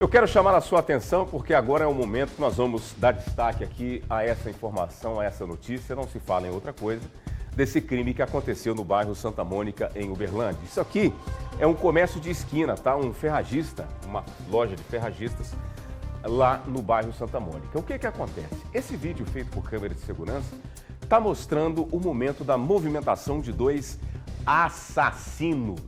Eu quero chamar a sua atenção porque agora é o momento que nós vamos dar destaque aqui a essa informação, a essa notícia, não se fala em outra coisa, desse crime que aconteceu no bairro Santa Mônica, em Uberlândia. Isso aqui é um comércio de esquina, tá? Um ferragista, uma loja de ferragistas lá no bairro Santa Mônica. O que acontece? Esse vídeo feito por câmera de segurança está mostrando o momento da movimentação de dois assassinos,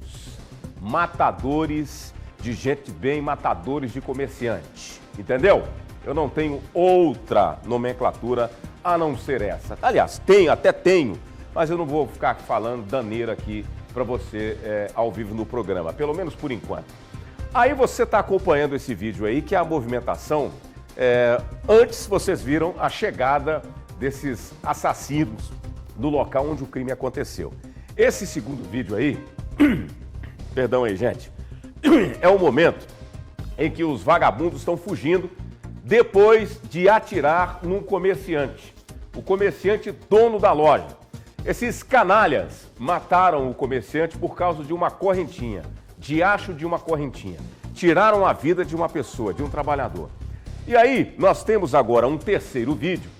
matadores de gente bem, matadores de comerciante, entendeu? Eu não tenho outra nomenclatura a não ser essa. Aliás, até tenho, mas eu não vou ficar falando daneira aqui para você ao vivo no programa, pelo menos por enquanto. Aí você está acompanhando esse vídeo aí, que é a movimentação. Antes vocês viram a chegada desses assassinos do local onde o crime aconteceu. Esse segundo vídeo aí, perdão aí, gente, é o momento em que os vagabundos estão fugindo depois de atirar num comerciante. O comerciante dono da loja. Esses canalhas mataram o comerciante por causa de uma correntinha, diacho de uma correntinha. Tiraram a vida de uma pessoa, de um trabalhador. E aí, nós temos agora um terceiro vídeo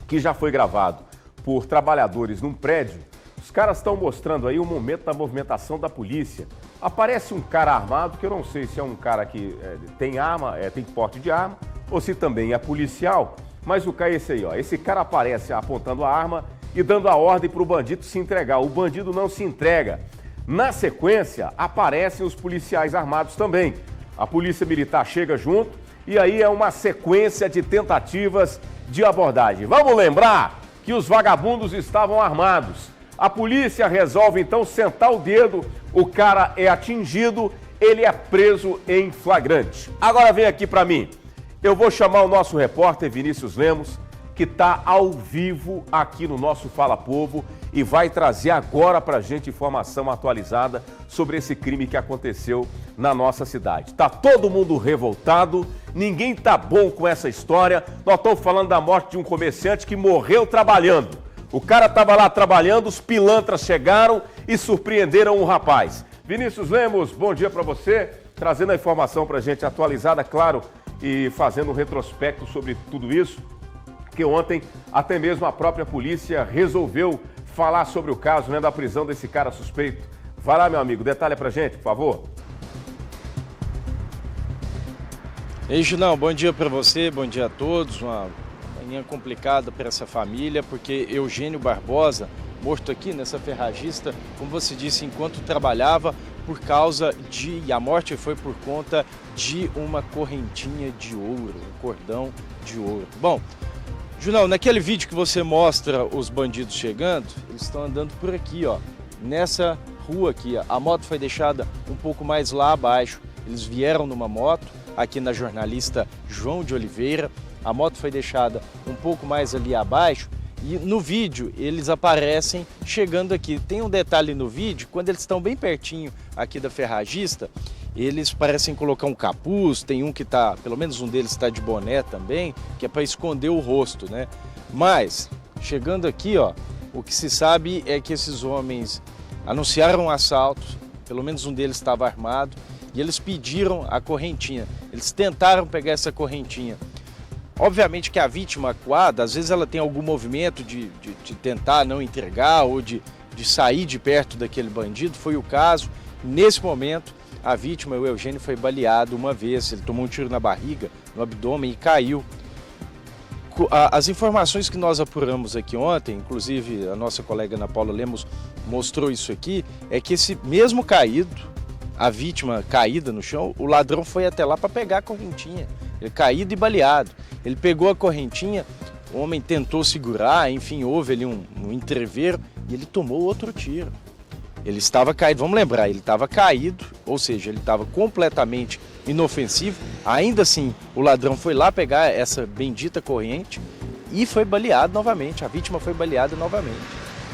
que já foi gravado por trabalhadores num prédio. Os caras estão mostrando aí o momento da movimentação da polícia. Aparece um cara armado, que eu não sei se é um cara que tem arma, tem porte de arma, ou se também é policial. Mas o cara é esse aí, ó. Esse cara aparece apontando a arma e dando a ordem para o bandido se entregar. O bandido não se entrega. Na sequência, aparecem os policiais armados também. A polícia militar chega junto e aí é uma sequência de tentativas de abordagem. Vamos lembrar que os vagabundos estavam armados. A polícia resolve então sentar o dedo, o cara é atingido, ele é preso em flagrante. Agora vem aqui para mim, eu vou chamar o nosso repórter Vinícius Lemos, que está ao vivo aqui no nosso Fala Povo e vai trazer agora para a gente informação atualizada sobre esse crime que aconteceu na nossa cidade. Tá todo mundo revoltado, ninguém tá bom com essa história, nós estamos falando da morte de um comerciante que morreu trabalhando. O cara estava lá trabalhando, os pilantras chegaram e surpreenderam o rapaz. Vinícius Lemos, bom dia para você, trazendo a informação para a gente atualizada, claro, e fazendo um retrospecto sobre tudo isso, porque ontem até mesmo a própria polícia resolveu falar sobre o caso, né, da prisão desse cara suspeito. Vai lá, meu amigo, detalhe pra gente, por favor. Ei, Junão, bom dia para você, bom dia a todos. Uma manhã complicada para essa família, porque Eugênio Barbosa, morto aqui nessa ferragista, como você disse, enquanto trabalhava, e a morte foi por conta de uma correntinha de ouro, um cordão de ouro. Bom, Junão, naquele vídeo que você mostra os bandidos chegando, eles estão andando por aqui, ó, nessa rua aqui. Ó. A moto foi deixada um pouco mais lá abaixo. Eles vieram numa moto, aqui na jornalista João de Oliveira. A moto foi deixada um pouco mais ali abaixo e no vídeo eles aparecem chegando aqui. Tem um detalhe no vídeo, quando eles estão bem pertinho aqui da ferragista, eles parecem colocar um capuz, tem um que tá, pelo menos um deles está de boné também, que é para esconder o rosto, né? Mas, chegando aqui, ó, o que se sabe é que esses homens anunciaram um assalto, pelo menos um deles estava armado, e eles pediram a correntinha. Eles tentaram pegar essa correntinha. Obviamente que a vítima acuada, às vezes ela tem algum movimento de tentar não entregar ou de sair de perto daquele bandido, foi o caso. Nesse momento, a vítima, o Eugênio, foi baleado uma vez, ele tomou um tiro na barriga, no abdômen e caiu. As informações que nós apuramos aqui ontem, inclusive a nossa colega Ana Paula Lemos mostrou isso aqui, é que esse mesmo caído, a vítima caída no chão, o ladrão foi até lá para pegar a correntinha, ele caído e baleado. Ele pegou a correntinha, o homem tentou segurar, enfim, houve ali um entrever e ele tomou outro tiro. Ele estava caído, vamos lembrar, ele estava caído, ou seja, ele estava completamente inofensivo. Ainda assim, o ladrão foi lá pegar essa bendita corrente e foi baleado novamente, a vítima foi baleada novamente.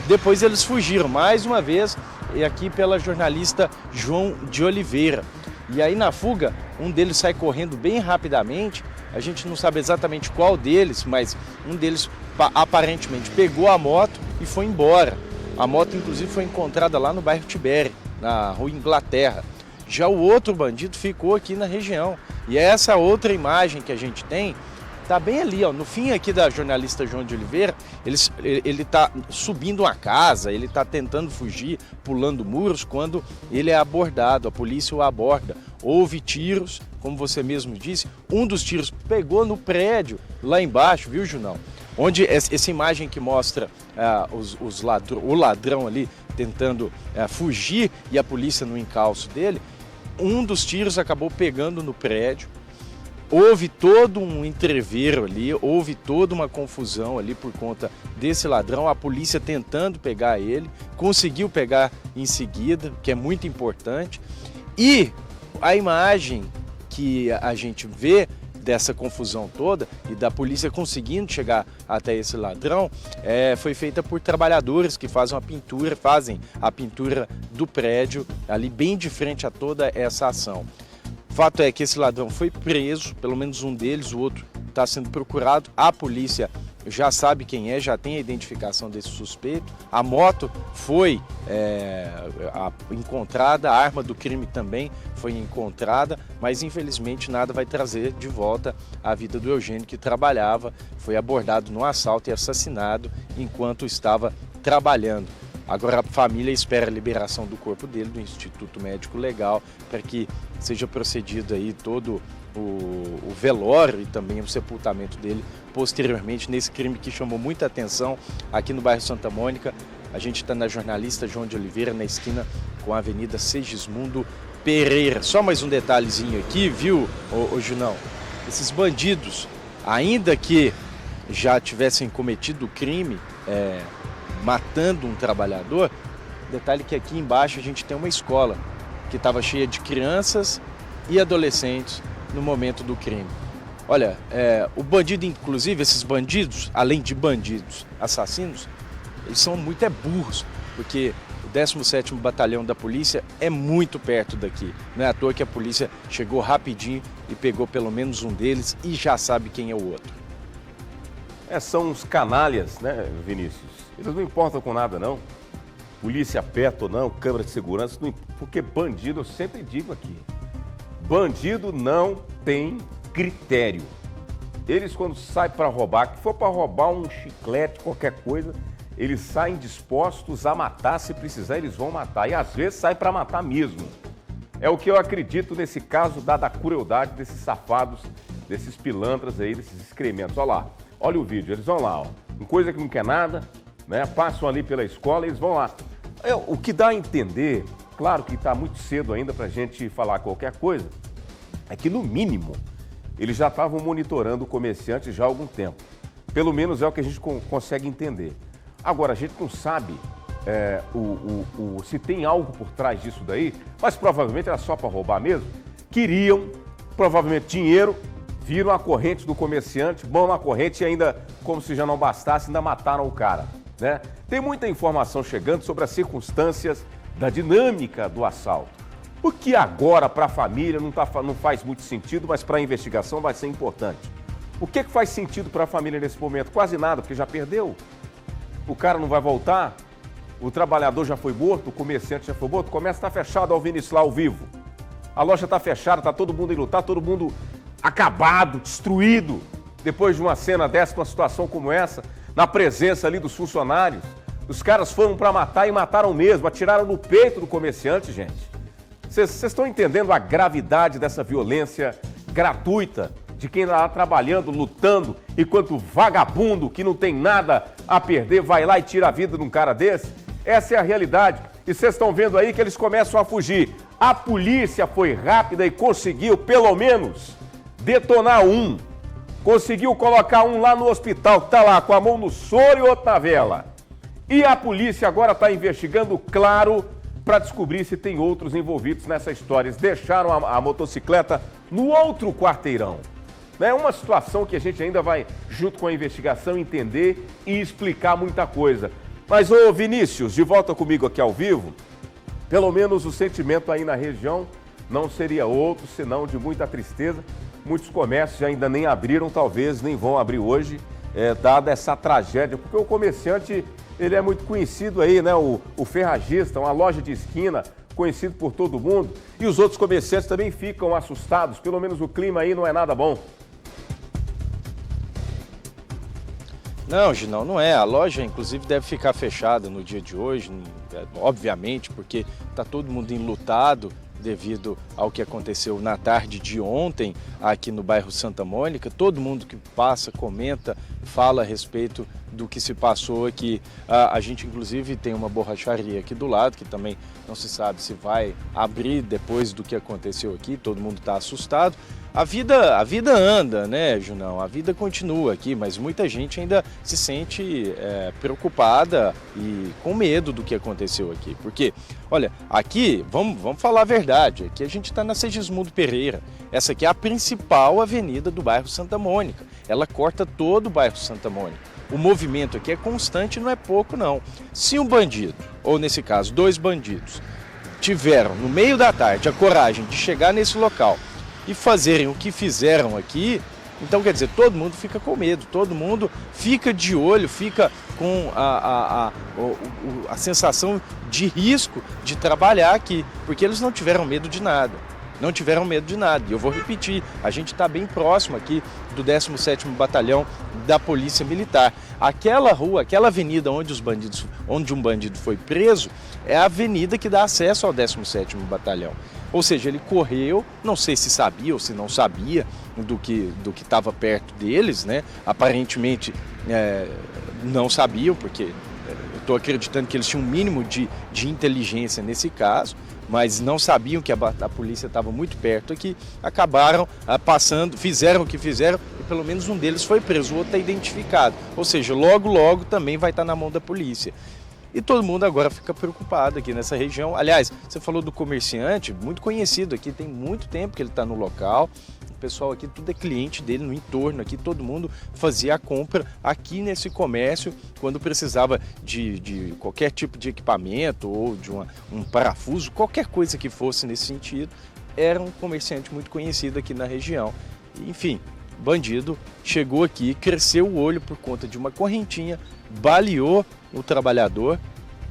Depois eles fugiram mais uma vez, e aqui pela jornalista João de Oliveira. E aí na fuga, um deles sai correndo bem rapidamente, a gente não sabe exatamente qual deles, mas um deles aparentemente pegou a moto e foi embora. A moto inclusive foi encontrada lá no bairro Tibere, na rua Inglaterra. Já o outro bandido ficou aqui na região. E essa outra imagem que a gente tem está bem ali, ó, no fim aqui da jornalista João de Oliveira. Ele está subindo uma casa, ele está tentando fugir, pulando muros, quando ele é abordado, a polícia o aborda. Houve tiros, como você mesmo disse, um dos tiros pegou no prédio lá embaixo, viu, Junão? Onde essa imagem que mostra o ladrão ali tentando fugir e a polícia no encalço dele, um dos tiros acabou pegando no prédio. Houve todo um entreveiro ali, houve toda uma confusão ali por conta desse ladrão, a polícia tentando pegar ele, conseguiu pegar em seguida, que é muito importante. E a imagem que a gente vê dessa confusão toda e da polícia conseguindo chegar até esse ladrão foi feita por trabalhadores que fazem a pintura do prédio ali bem de frente a toda essa ação. Fato é que esse ladrão foi preso, pelo menos um deles, o outro está sendo procurado. A polícia já sabe quem é, já tem a identificação desse suspeito. A moto foi encontrada, a arma do crime também foi encontrada, mas infelizmente nada vai trazer de volta a vida do Eugênio, que trabalhava, foi abordado no assalto e assassinado enquanto estava trabalhando. Agora a família espera a liberação do corpo dele do Instituto Médico Legal para que seja procedido aí todo o velório e também o sepultamento dele posteriormente nesse crime que chamou muita atenção aqui no bairro Santa Mônica. A gente está na jornalista João de Oliveira, na esquina com a Avenida Segismundo Pereira. Só mais um detalhezinho aqui, viu, ô Junão? Esses bandidos, ainda que já tivessem cometido o crime, matando um trabalhador, detalhe que aqui embaixo a gente tem uma escola que estava cheia de crianças e adolescentes no momento do crime. Olha, o bandido, inclusive, esses bandidos, além de bandidos assassinos, eles são muito burros, porque o 17º Batalhão da Polícia é muito perto daqui. Não é à toa que a polícia chegou rapidinho e pegou pelo menos um deles e já sabe quem é o outro. São uns canalhas, né, Vinícius? Eles não importam com nada, não. Polícia perto ou não, câmera de segurança, porque bandido, eu sempre digo aqui, bandido não tem critério. Eles, quando saem para roubar, que for para roubar um chiclete, qualquer coisa, eles saem dispostos a matar, se precisar eles vão matar. E às vezes saem para matar mesmo. É o que eu acredito nesse caso, dada a crueldade desses safados, desses pilantras aí, desses excrementos. Olha lá, olha o vídeo, eles vão lá, ó, uma coisa que não quer nada, né? Passam ali pela escola e eles vão lá. O que dá a entender, claro que está muito cedo ainda para a gente falar qualquer coisa, é que no mínimo eles já estavam monitorando o comerciante já há algum tempo. Pelo menos é o que a gente consegue entender. Agora, a gente não sabe se tem algo por trás disso daí, mas provavelmente era só para roubar mesmo. Queriam, provavelmente, dinheiro, viram a corrente do comerciante, vão na corrente e ainda, como se já não bastasse, ainda mataram o cara, né? Tem muita informação chegando sobre as circunstâncias da dinâmica do assalto. O que agora para a família não faz muito sentido, mas para a investigação vai ser importante. O que faz sentido para a família nesse momento? Quase nada, porque já perdeu. O cara não vai voltar, o trabalhador já foi morto, o comerciante já foi morto, o comércio está fechado, ao Vinícius lá ao vivo. A loja está fechada, está todo mundo em lutar, todo mundo acabado, destruído, depois de uma cena dessa, uma situação como essa, na presença ali dos funcionários. Os caras foram para matar e mataram mesmo, atiraram no peito do comerciante, gente. Vocês estão entendendo a gravidade dessa violência gratuita de quem está lá trabalhando, lutando, enquanto vagabundo que não tem nada a perder vai lá e tira a vida de um cara desse? Essa é a realidade. E vocês estão vendo aí que eles começam a fugir. A polícia foi rápida e conseguiu, pelo menos, detonar um. Conseguiu colocar um lá no hospital, que está lá com a mão no soro e outro na vela. E a polícia agora está investigando, claro, para descobrir se tem outros envolvidos nessa história. Eles deixaram a motocicleta no outro quarteirão. É uma situação que a gente ainda vai, junto com a investigação, entender e explicar muita coisa. Mas, ô Vinícius, de volta comigo aqui ao vivo, pelo menos o sentimento aí na região não seria outro, senão de muita tristeza. Muitos comércios ainda nem abriram, talvez nem vão abrir hoje, dada essa tragédia, porque o comerciante, ele é muito conhecido aí, né? O ferragista, uma loja de esquina, conhecido por todo mundo, e os outros comerciantes também ficam assustados, pelo menos o clima aí não é nada bom. Não, Ginão, não é. A loja, inclusive, deve ficar fechada no dia de hoje, obviamente, porque está todo mundo enlutado devido ao que aconteceu na tarde de ontem aqui no bairro Santa Mônica. Todo mundo que passa, comenta, fala a respeito do que se passou aqui. A gente, inclusive, tem uma borracharia aqui do lado, que também não se sabe se vai abrir depois do que aconteceu aqui. Todo mundo está assustado. A vida anda, né, Junão? A vida continua aqui, mas muita gente ainda se sente preocupada e com medo do que aconteceu aqui. Porque, olha, aqui, vamos falar a verdade, aqui a gente está na Segismundo Pereira. Essa aqui é a principal avenida do bairro Santa Mônica. Ela corta todo o bairro Santa Mônica. O movimento aqui é constante, não é pouco, não. Se um bandido, ou nesse caso, 2 bandidos, tiveram, no meio da tarde, a coragem de chegar nesse local e fazerem o que fizeram aqui, então quer dizer, todo mundo fica com medo, todo mundo fica de olho, fica com a sensação de risco de trabalhar aqui, porque eles não tiveram medo de nada. Não tiveram medo de nada. E eu vou repetir, a gente está bem próximo aqui do 17º Batalhão da Polícia Militar. Aquela rua, aquela avenida onde um bandido foi preso, é a avenida que dá acesso ao 17º Batalhão. Ou seja, ele correu, não sei se sabia ou se não sabia do que estava perto deles, né? Aparentemente não sabiam, porque eu estou acreditando que eles tinham um mínimo de inteligência nesse caso, mas não sabiam que a polícia estava muito perto aqui, acabaram passando, fizeram o que fizeram e pelo menos um deles foi preso, o outro está identificado. Ou seja, logo também vai estar na mão da polícia. E todo mundo agora fica preocupado aqui nessa região. Aliás, você falou do comerciante, muito conhecido aqui, tem muito tempo que ele está no local. O pessoal aqui, tudo é cliente dele no entorno aqui, todo mundo fazia a compra aqui nesse comércio quando precisava de qualquer tipo de equipamento ou de um parafuso, qualquer coisa que fosse nesse sentido. Era um comerciante muito conhecido aqui na região. Enfim, bandido chegou aqui, cresceu o olho por conta de uma correntinha, baleou o trabalhador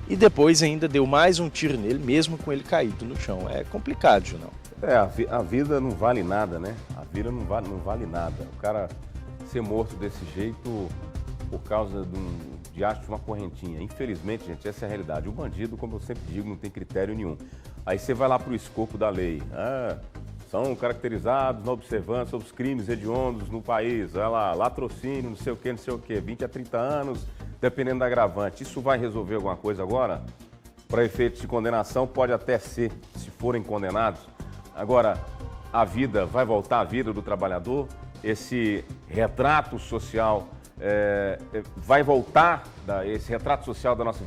e depois ainda deu mais um tiro nele, mesmo com ele caído no chão. É complicado, Junão. A vida não vale nada, né? A vida não vale nada. O cara ser morto desse jeito por causa de uma correntinha. Infelizmente, gente, essa é a realidade. O bandido, como eu sempre digo, não tem critério nenhum. Aí você vai lá para o escopo da lei. São caracterizados na observância dos crimes hediondos no país. Olha lá, latrocínio, não sei o quê, 20 a 30 anos, dependendo da agravante. Isso vai resolver alguma coisa agora? Para efeitos de condenação, pode até ser, se forem condenados. Agora, a vida, vai voltar a vida do trabalhador? Esse retrato social vai voltar, esse retrato social da nossa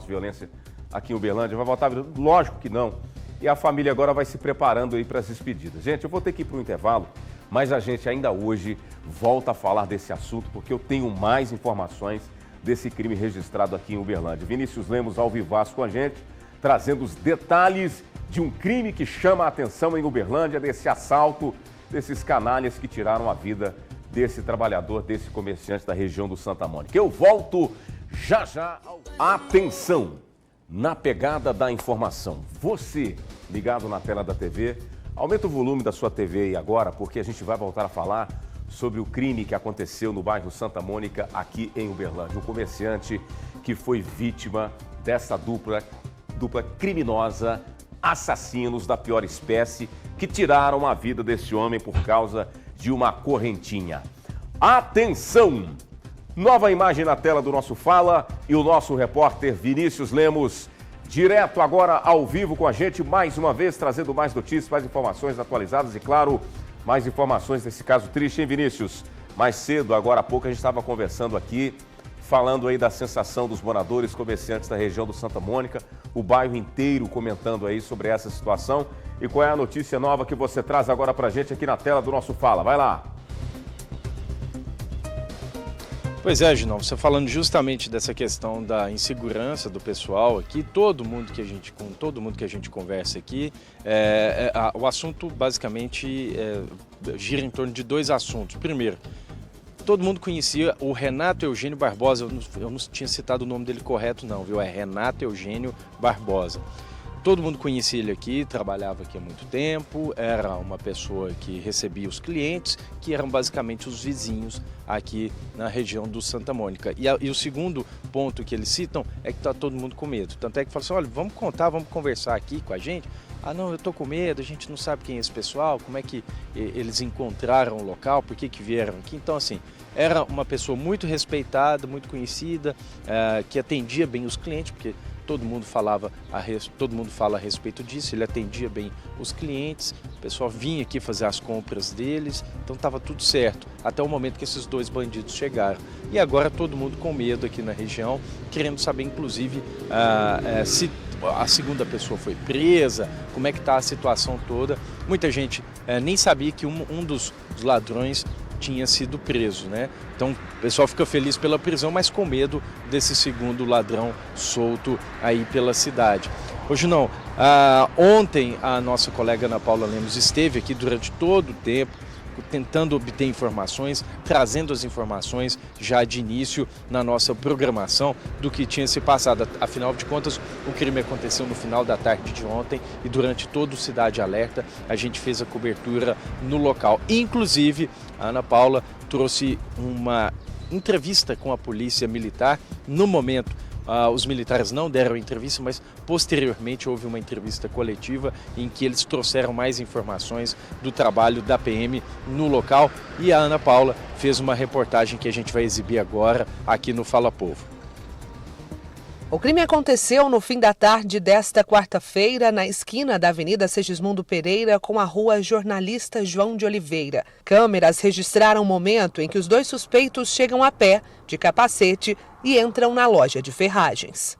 violência aqui em Uberlândia, vai voltar a vida? Lógico que não. E a família agora vai se preparando aí para as despedidas. Gente, eu vou ter que ir para o intervalo, mas a gente ainda hoje volta a falar desse assunto, porque eu tenho mais informações desse crime registrado aqui em Uberlândia. Vinícius Lemos ao vivaço com a gente, trazendo os detalhes de um crime que chama a atenção em Uberlândia, desse assalto, desses canalhas que tiraram a vida desse trabalhador, desse comerciante da região do Santa Mônica. Eu volto já. Atenção! Na pegada da informação. Você, ligado na tela da TV, aumenta o volume da sua TV aí agora, porque a gente vai voltar a falar sobre o crime que aconteceu no bairro Santa Mônica, aqui em Uberlândia. Um comerciante que foi vítima dessa dupla criminosa, assassinos da pior espécie, que tiraram a vida desse homem por causa de uma correntinha. Atenção! Nova imagem na tela do nosso Fala e o nosso repórter Vinícius Lemos, direto agora ao vivo com a gente, mais uma vez, trazendo mais notícias, mais informações atualizadas e, claro, mais informações desse caso triste, hein, Vinícius? Mais cedo, agora há pouco, a gente estava conversando aqui, falando aí da sensação dos moradores, comerciantes da região do Santa Mônica, o bairro inteiro comentando aí sobre essa situação. E qual é a notícia nova que você traz agora pra gente aqui na tela do nosso Fala? Vai lá! Pois é, Ginão, você falando justamente dessa questão da insegurança do pessoal aqui, com todo mundo que a gente conversa aqui, o assunto basicamente gira em torno de 2 assuntos. Primeiro, todo mundo conhecia o Renato Eugênio Barbosa, eu não tinha citado o nome dele correto não, viu? É Renato Eugênio Barbosa. Todo mundo conhecia ele aqui, trabalhava aqui há muito tempo, era uma pessoa que recebia os clientes, que eram basicamente os vizinhos aqui na região do Santa Mônica. E o segundo ponto que eles citam é que está todo mundo com medo. Tanto é que falam assim, olha, vamos contar, vamos conversar aqui com a gente. Ah não, eu estou com medo, a gente não sabe quem é esse pessoal, como é que eles encontraram o local, por que vieram aqui. Então assim, era uma pessoa muito respeitada, muito conhecida, que atendia bem os clientes, porque todo mundo fala a respeito disso, ele atendia bem os clientes, o pessoal vinha aqui fazer as compras deles, então estava tudo certo, até o momento que esses dois bandidos chegaram. E agora todo mundo com medo aqui na região, querendo saber inclusive se a segunda pessoa foi presa, como é que está a situação toda. Muita gente nem sabia que um dos ladrões tinha sido preso, né? Então o pessoal fica feliz pela prisão, mas com medo desse segundo ladrão solto aí pela cidade. Hoje não, ontem a nossa colega Ana Paula Lemos esteve aqui durante todo o tempo, tentando obter informações, trazendo as informações já de início na nossa programação do que tinha se passado. Afinal de contas, o crime aconteceu no final da tarde de ontem e durante todo o Cidade Alerta a gente fez a cobertura no local. Inclusive, a Ana Paula trouxe uma entrevista com a Polícia Militar. No momento, os militares não deram entrevista, mas posteriormente houve uma entrevista coletiva em que eles trouxeram mais informações do trabalho da PM no local e a Ana Paula fez uma reportagem que a gente vai exibir agora aqui no Fala Povo. O crime aconteceu no fim da tarde desta quarta-feira, na esquina da Avenida Segismundo Pereira com a Rua Jornalista João de Oliveira. Câmeras registraram o momento em que os dois suspeitos chegam a pé, de capacete, e entram na loja de ferragens.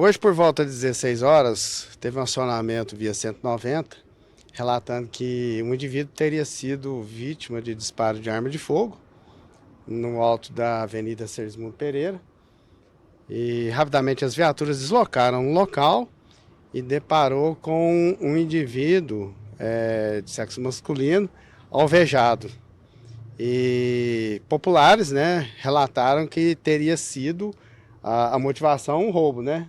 Hoje, por volta de 16 horas, teve um acionamento via 190, relatando que um indivíduo teria sido vítima de disparo de arma de fogo no alto da Avenida Segismundo Pereira. E rapidamente as viaturas deslocaram no local e deparou com um indivíduo de sexo masculino alvejado. E populares, né, relataram que teria sido a motivação um roubo, né?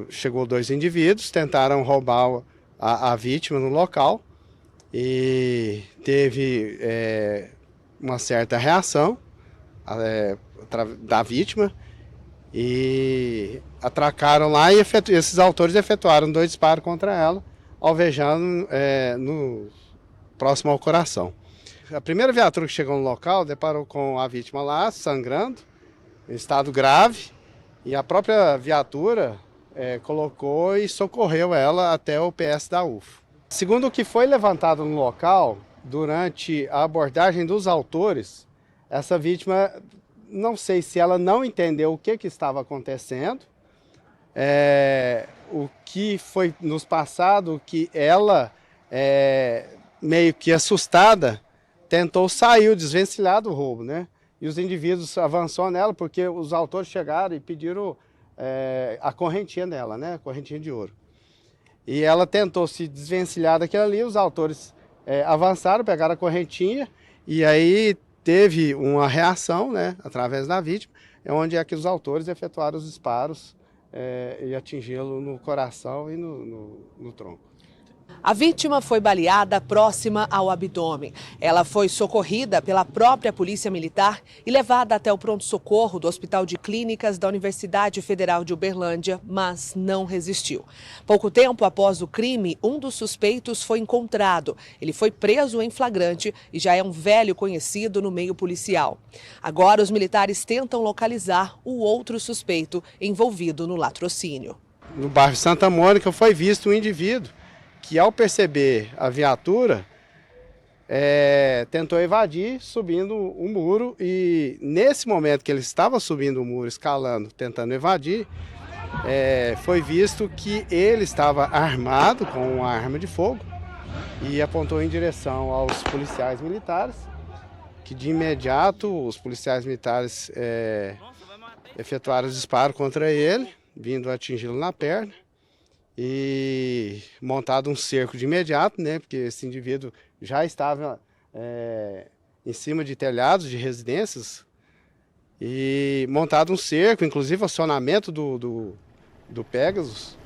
Chegou dois indivíduos, tentaram roubar a vítima no local e teve uma certa reação da vítima. E atracaram lá e esses autores efetuaram 2 disparos contra ela, alvejando próximo ao coração. A primeira viatura que chegou no local deparou com a vítima lá, sangrando, em estado grave, e a própria viatura colocou e socorreu ela até o PS da UFO. Segundo o que foi levantado no local, durante a abordagem dos autores, essa vítima, não sei se ela não entendeu o que estava acontecendo, o que foi nos passado, que ela, meio que assustada, tentou sair, desvencilhar do roubo, né? E os indivíduos avançou nela porque os autores chegaram e pediram a correntinha dela, né? A correntinha de ouro. E ela tentou se desvencilhar daquilo ali, os autores avançaram, pegaram a correntinha e aí teve uma reação, né, através da vítima, onde é que os autores efetuaram os disparos e atingi-lo no coração e no tronco. A vítima foi baleada próxima ao abdômen. Ela foi socorrida pela própria Polícia Militar e levada até o pronto-socorro do Hospital de Clínicas da Universidade Federal de Uberlândia, mas não resistiu. Pouco tempo após o crime, um dos suspeitos foi encontrado. Ele foi preso em flagrante e já é um velho conhecido no meio policial. Agora, os militares tentam localizar o outro suspeito envolvido no latrocínio. No bairro Santa Mônica foi visto um indivíduo que, ao perceber a viatura, tentou evadir subindo o muro e nesse momento que ele estava subindo o muro, escalando, tentando evadir, foi visto que ele estava armado com uma arma de fogo e apontou em direção aos policiais militares, que de imediato os policiais militares efetuaram os disparos contra ele, vindo atingi-lo na perna. E montado um cerco de imediato, né, porque esse indivíduo já estava em cima de telhados de residências, e montado um cerco, inclusive acionamento do Pegasus,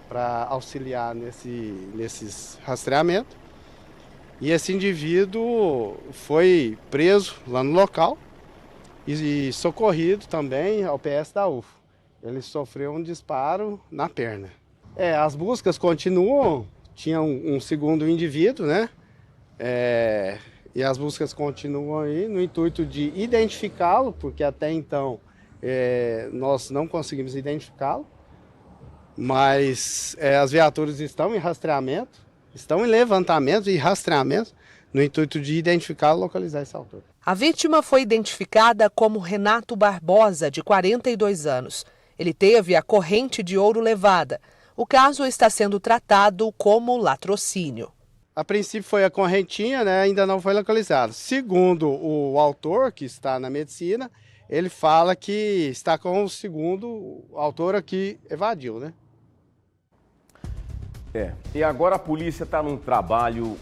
para auxiliar nesses rastreamentos. E esse indivíduo foi preso lá no local e socorrido também ao PS da UFO. Ele sofreu um disparo na perna. As buscas continuam, tinha um segundo indivíduo, né? E as buscas continuam aí no intuito de identificá-lo, porque até então nós não conseguimos identificá-lo, mas as viaturas estão em rastreamento, estão em levantamento e rastreamento no intuito de identificar e localizar esse autor. A vítima foi identificada como Renato Barbosa, de 42 anos. Ele teve a corrente de ouro levada. O caso está sendo tratado como latrocínio. A princípio foi a correntinha, né? Ainda não foi localizado. Segundo o autor, que está na medicina, ele fala que está com o segundo autor aqui evadiu, né? E agora a polícia está num trabalho,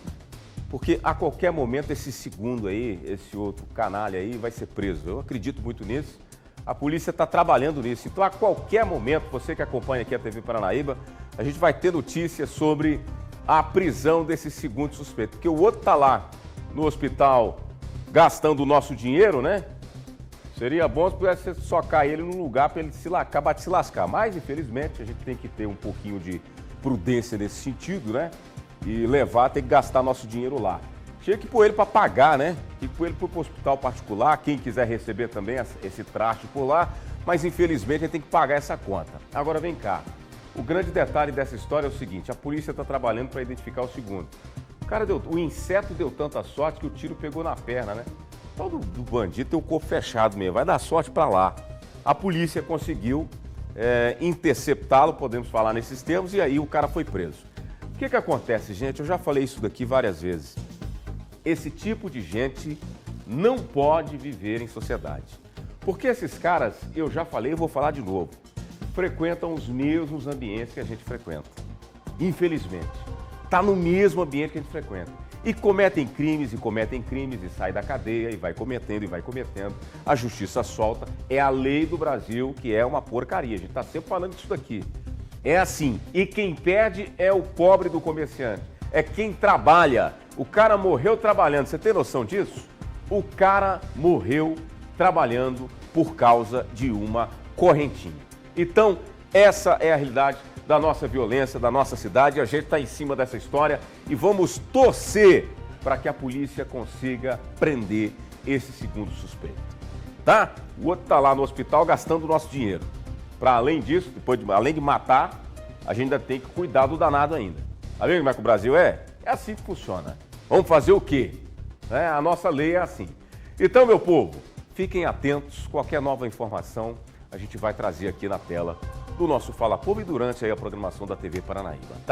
porque a qualquer momento esse segundo aí, esse outro canalha aí vai ser preso. Eu acredito muito nisso. A polícia está trabalhando nisso. Então a qualquer momento, você que acompanha aqui a TV Paranaíba, a gente vai ter notícias sobre a prisão desse segundo suspeito. Porque o outro está lá no hospital gastando o nosso dinheiro, né? Seria bom se pudesse socar ele num lugar para ele acabar de se lascar. Mas, infelizmente, a gente tem que ter um pouquinho de prudência nesse sentido, né? E tem que gastar nosso dinheiro lá. Tinha que pôr ele para pagar, né? Tinha que pôr ele para o hospital particular, quem quiser receber também esse traste por lá, mas infelizmente ele tem que pagar essa conta. Agora vem cá, o grande detalhe dessa história é o seguinte, a polícia está trabalhando para identificar o segundo. O inseto deu tanta sorte que o tiro pegou na perna, né? Todo bandido tem o corpo fechado mesmo, vai dar sorte para lá. A polícia conseguiu interceptá-lo, podemos falar nesses termos, e aí o cara foi preso. O que acontece, gente? Eu já falei isso daqui várias vezes. Esse tipo de gente não pode viver em sociedade. Porque esses caras, eu já falei e vou falar de novo, frequentam os mesmos ambientes que a gente frequenta. Infelizmente. Está no mesmo ambiente que a gente frequenta. E cometem crimes e sai da cadeia e vai cometendo. A justiça solta. É a lei do Brasil que é uma porcaria. A gente está sempre falando disso daqui. É assim. E quem perde é o pobre do comerciante. É quem trabalha. O cara morreu trabalhando. Você tem noção disso? O cara morreu trabalhando por causa de uma correntinha. Então, essa é a realidade da nossa violência, da nossa cidade. A gente está em cima dessa história e vamos torcer para que a polícia consiga prender esse segundo suspeito. Tá? O outro está lá no hospital gastando o nosso dinheiro. Para além disso, além de matar, a gente ainda tem que cuidar do danado ainda. Tá vendo como é que o Brasil é? É assim que funciona. Vamos fazer o quê? A nossa lei é assim. Então, meu povo, fiquem atentos. Qualquer nova informação a gente vai trazer aqui na tela do nosso Fala Povo e durante aí a programação da TV Paranaíba, tá?